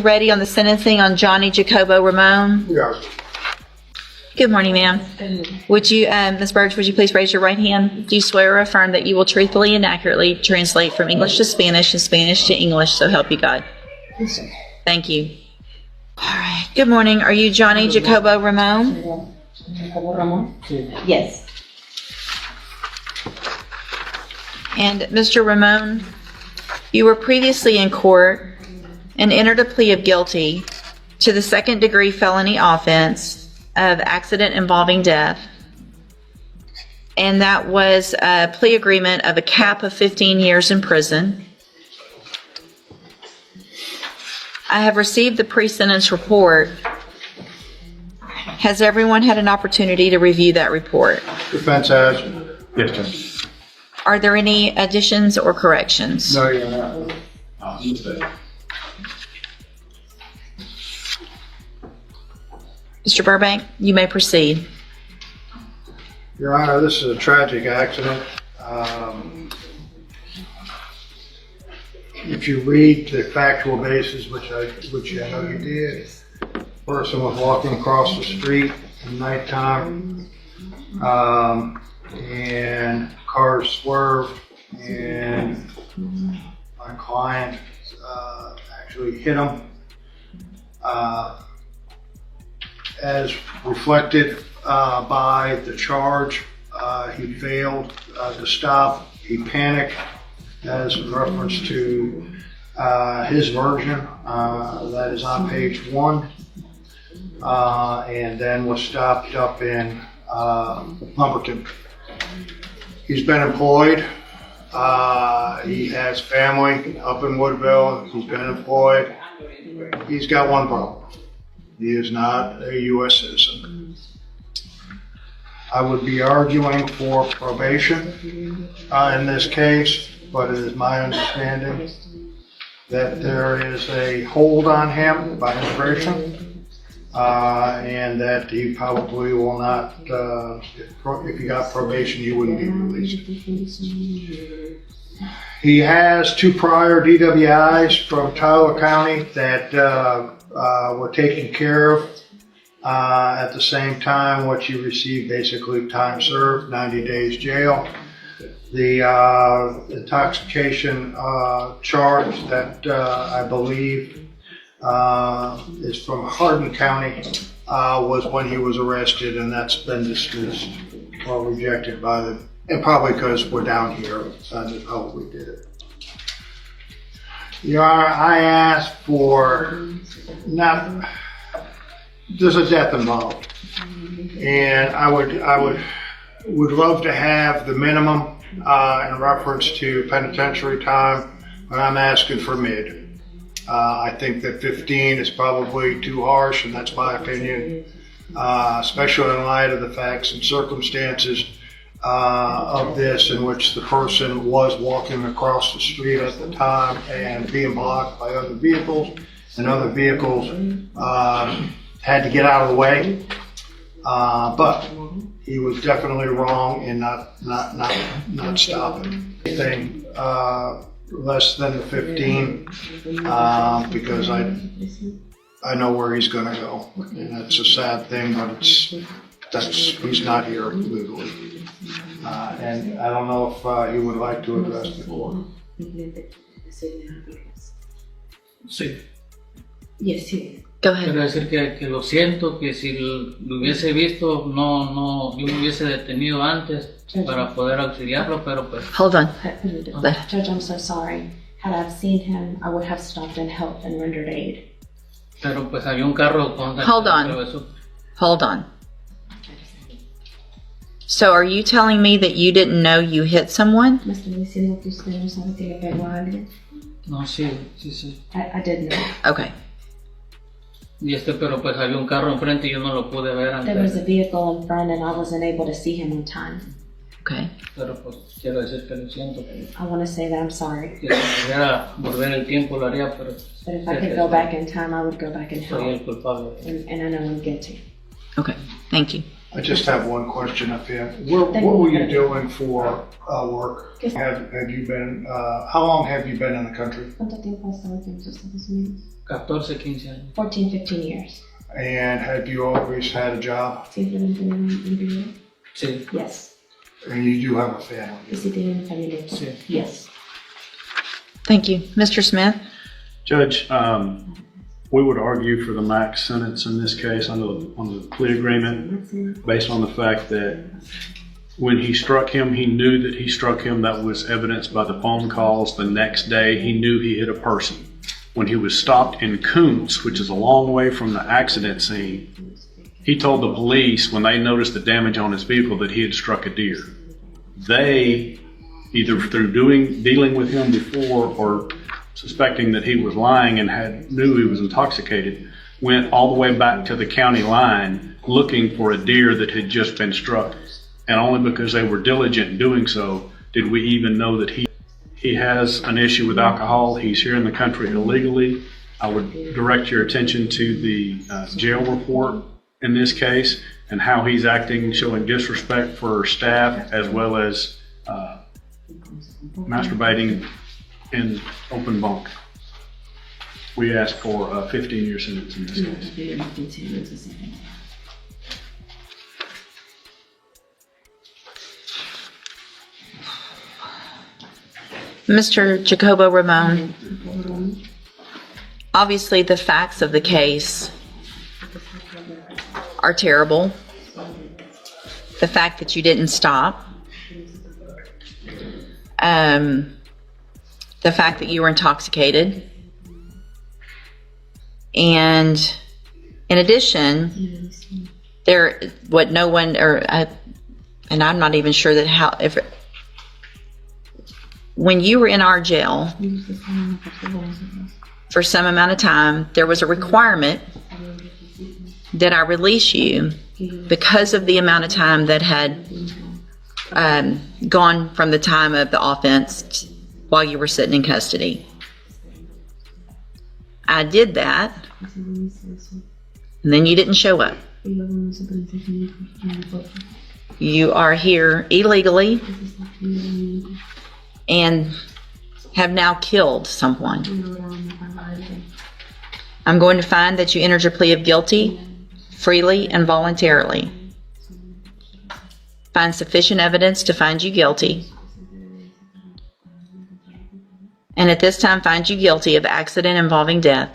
Ready on the sentencing on Johnny Huckabo Rayon? Yes. Good morning, ma'am. Would you, Ms. Burge, would you please raise your right hand? Do you swear or affirm that you will truthfully and accurately translate from English to Spanish and Spanish to English, so help you God? Yes, sir. Thank you. All right. Good morning. Are you Johnny Huckabo Rayon? Yes. And Mr. Ramon, you were previously in court and entered a plea of guilty to the second-degree felony offense of accident involving death. And that was a plea agreement of a cap of 15 years in prison. I have received the pre-sentence report. Has everyone had an opportunity to review that report? Defense has. Yes, Judge. Are there any additions or corrections? No, you're not. Mr. Burbank, you may proceed. Your Honor, this is a tragic accident. If you read the factual basis, which I know you did, person was walking across the street at nighttime, and cars swerved, and my client actually hit him. As reflected by the charge, he failed to stop. He panicked, as in reference to his version, that is on page 1, and then was stopped up in Lumberton. He's been employed. He has family up in Woodville. He's been employed. He's got one problem. He is not a U.S. citizen. I would be arguing for probation in this case, but it is my understanding that there is a hold on him by immigration, and that he probably will not, if he got probation, he wouldn't be released. He has 2 prior DWIs from Tyler County that were taken care of at the same time. What you received, basically time served, 90 days jail. The intoxication charge that I believe is from Hardin County was when he was arrested, and that's been dismissed or rejected by the, and probably because we're down here, they probably did it. Your Honor, I asked for there's a death involved, and I would love to have the minimum in reference to penitentiary time, but I'm asking for mid. I think that 15 is probably too harsh, and that's my opinion, especially in light of the facts and circumstances of this, in which the person was walking across the street at the time and being blocked by other vehicles, and other vehicles had to get out of the way. But he was definitely wrong in not stopping. Anything less than the 15, because I know where he's going to go, and that's a sad thing, but he's not here legally. And I don't know if he would like to address the court. Sí. Yes, sí. Go ahead. Quiero decir que lo siento, que si lo hubiese visto, yo me hubiese detenido antes para poder auxiliarlo, pero pues... Hold on. Judge, I'm so sorry. Had I seen him, I would have stopped and helped and rendered aid. Pero pues había un carro con... Hold on. So are you telling me that you didn't know you hit someone? ¿Me están diciendo que usted no sabe que le pegó a alguien? No, sí. I did know. Okay. Y pero pues había un carro enfrente y yo no lo pude ver There was antes. a vehicle in front and I wasn't able to see him on time. Okay. Pero pues quiero decir que lo siento. I want to say that I'm sorry. Que si pudiera volver el tiempo lo haría, pero... But if I could go back in time, I would go back and Soy help. el culpable. And I know I'm guilty. Okay. Thank you. I just have one question up here. What were you doing for work? Have you been? How long have you been in the country? ¿Cuánto tiempo has estado aquí en los Estados Unidos? 14, 15 años. 14, 15 years. And have you always had a job? ¿Siempre han tenido un empleo? Sí, Yes. And you do have a family? ¿Y si tienen familia? sí. Yes. Thank you. Mr. Smith? Judge, we would argue for the max sentence in this case on the plea agreement based on the fact that when he struck him, he knew that he struck him. That was evidenced by the phone calls. The next day, he knew he hit a person. When he was stopped in Kuntz, which is a long way from the accident scene, he told the police when they noticed the damage on his vehicle that he had struck a deer. They, either through dealing with him before or suspecting that he was lying and knew he was intoxicated, went all the way back to the county line looking for a deer that had just been struck. And only because they were diligent in doing so did we even know that he has an issue with alcohol. He's here in the country illegally. I would direct your attention to the jail report in this case and how he's acting, showing disrespect for staff as well as masturbating in open bunk. We ask for a 15-year sentence in this case. Mr. Huckabo Rayon, obviously the facts of the case are terrible. The fact that you didn't stop, the fact that you were intoxicated, and in addition, and I'm not even sure that when you were in our jail for some amount of time, there was a requirement that I release you because of the amount of time that had gone from the time of the offense while you were sitting in custody. I did that, and then you didn't show up. You are here illegally and have now killed someone. I'm going to find that you entered your plea of guilty freely and voluntarily. Find sufficient evidence to find you guilty. And at this time, find you guilty of accident involving death.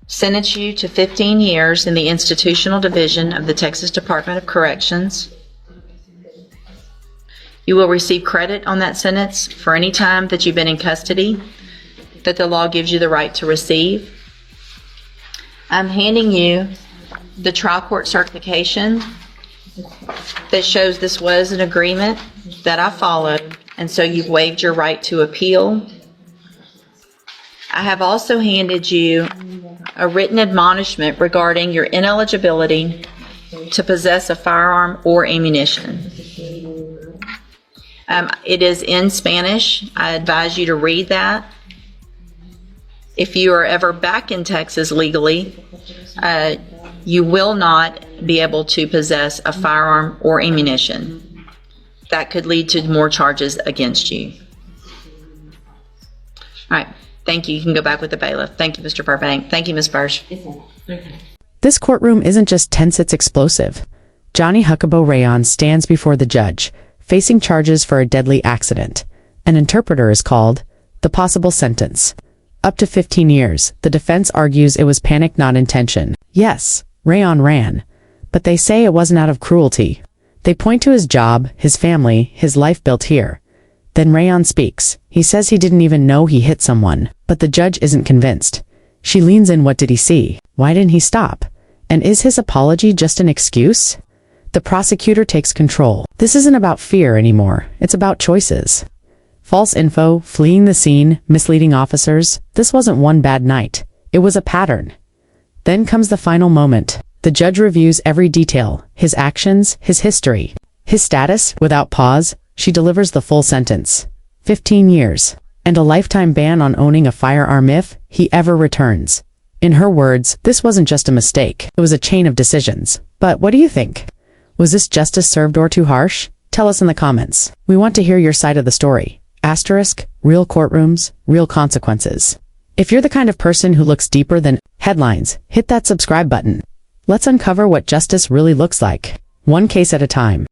Sentence you to 15 years in the institutional division of the Texas Department of Corrections. You will receive credit on that sentence for any time that you've been in custody that the law gives you the right to receive. I'm handing you the trial court certification that shows this was an agreement that I followed, and so you've waived your right to appeal. I have also handed you a written admonishment regarding your ineligibility to possess a firearm or ammunition. It is in Spanish. I advise you to read that. If you are ever back in Texas legally, you will not be able to possess a firearm or ammunition. That could lead to more charges against you. All right. Thank you. You can go back with the bailiff. Thank you, Mr. Burbank. Thank you, Ms. Burge. This courtroom isn't just tense, it's explosive. Johnny Huckabo Rayon stands before the judge, facing charges for a deadly accident. An interpreter is called. The possible sentence: up to 15 years. The defense argues it was panic, not intention. Yes, Rayon ran, but they say it wasn't out of cruelty. They point to his job, his family, his life built here. Then Rayon speaks. He says he didn't even know he hit someone, but the judge isn't convinced. She leans in. What did he see? Why didn't he stop? And is his apology just an excuse? The prosecutor takes control. This isn't about fear anymore. It's about choices. False info, fleeing the scene, misleading officers. This wasn't one bad night. It was a pattern. Then comes the final moment. The judge reviews every detail, his actions, his history, his status. Without pause, she delivers the full sentence: 15 years, and a lifetime ban on owning a firearm if he ever returns. In her words, this wasn't just a mistake. It was a chain of decisions. But what do you think? Was this justice served or too harsh? Tell us in the comments. We want to hear your side of the story. Asterisk, real courtrooms, real consequences. If you're the kind of person who looks deeper than headlines, hit that subscribe button. Let's uncover what justice really looks like, one case at a time.